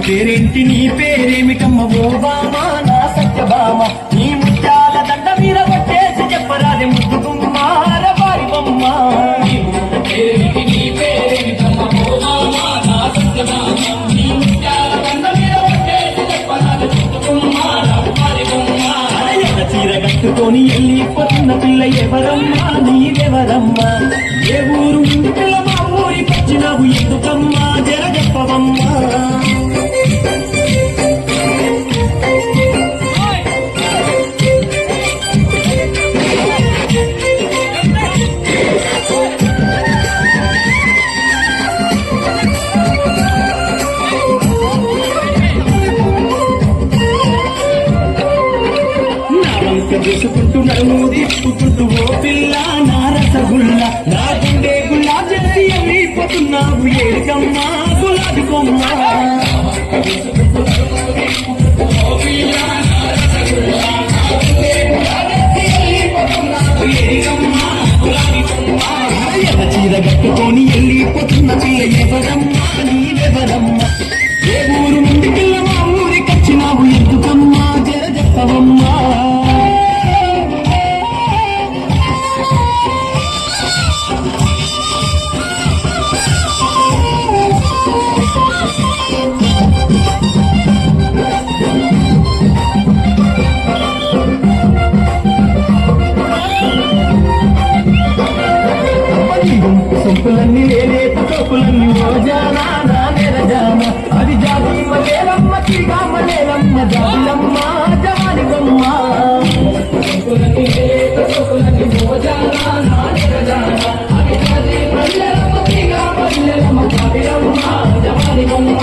పేరేంటి నీ పేరేమిటమ్మ ఓ బామ నా సత్యభామ నీ ముత్యాల దండ మీద కొట్టేసి చెప్పరాది ముద్దు కుమ్మార బారి బొమ్మ పేరేంటి నీ పేరేమిటమ్మ ఓ బామ నా సత్యభామ నీ ముత్యాల దండ మీద కొట్టేసి చెప్పరాది ముద్దు కుమ్మార బారి బొమ్మ చీర కట్టుకొని వెళ్ళిపోతున్న పిల్ల ఎవరమ్మా నీవెవరమ్మా ఏ ఊరు పిల్ల మా ఊరికొచ్చినావు ఎందుకమ్మా జర చెప్పవమ్మా చేసుకుంటూ నన్ను తిప్పుకుంటూ ఓ పిల్ల నా రసగుల్లా నా గుండె గులాబ్ చేసి వెళ్ళిపోతున్నావు ఏడికమ్మా గులాబీ కొమ్మ చీర కట్టుకొని వెళ్ళిపోతున్న పిల్ల ఎవరమ్మా నీవెవరమ్మా ఏ ఊరు నుండి పిల్ల మా ఊరికొచ్చినావు ఎందుకమ్మా జర చెప్పవమ్మా సొంపులన్నీ లేలేత సోపులన్నీ రోజానా నా నెరజాన అది జాతి మలేలమ్మ తిరిగామ లేలమ్మ జాబిలమ్మ జవాని బొమ్మ సొంపులన్నీ లేలేత సోపులన్నీ రోజానా నా నెరజాన అది జాతి మలేలమ్మ తిరిగామ లేలమ్మ జాబిలమ్మ జవాని బొమ్మ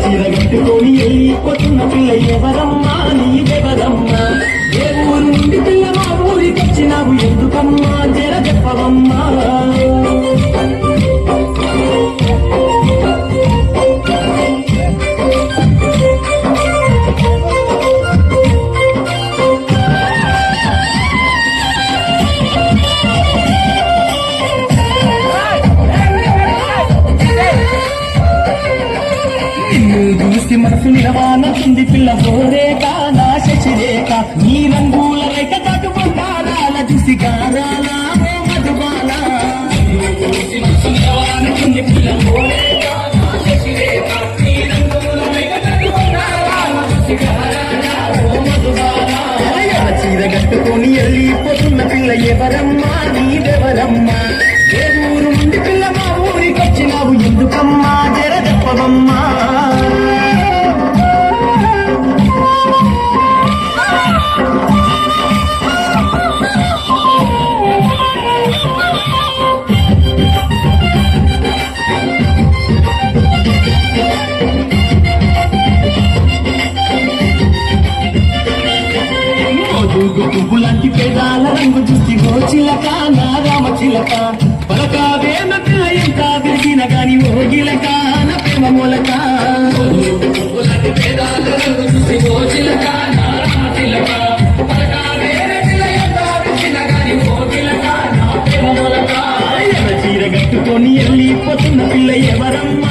చీర కట్టుకొని వెళ్ళిపోతున్న పిల్ల ఎవరమ్మా నీవెవరమ్మా ఏ ఊరు నుండి పిల్ల మా ఊరికొచ్చినావు ఎందుకమ్మా జర చెప్పవమ్మా చూసి మనసు నిలవానతుంది పిల్ల బోరేక నా శశిరేఖ నీ రంగుల రేఖ దాటు బంగారాల చూసి గారాల మధుబాల పిల్ల బోరేక నా శశిరేఖ నీ రంగుల రేఖ దాటు బంగారాల చూసి గారాల మధుబాల చీర కట్టుకొని వెళ్ళిపోతున్న పిల్ల ఎవరమ్మా నీవెవరమ్మా ఏ ఊరు నుండి పిల్ల మా ఊరికొచ్చినావు ఎందుకమ్మా జర చెప్పవమ్మా పువ్వులాంటి పేదాల రంగు చూసి ఓ చిలక నా రామ చిలక పలకావే నా పిల్ల ఎంత విరిగిన గాని ఓ గిలక నా ప్రేమ మూలక పువ్వులాంటి పేదాల రంగు చూసి ఓ చిలక నా రామ చిలక పలకావే నా పిల్ల ఎంత విరిగిన గాని ఓ గిలక నా ప్రేమ మూలక చీర కట్టుకొని వెళ్ళిపోతున్న పిల్ల ఎవరమ్మ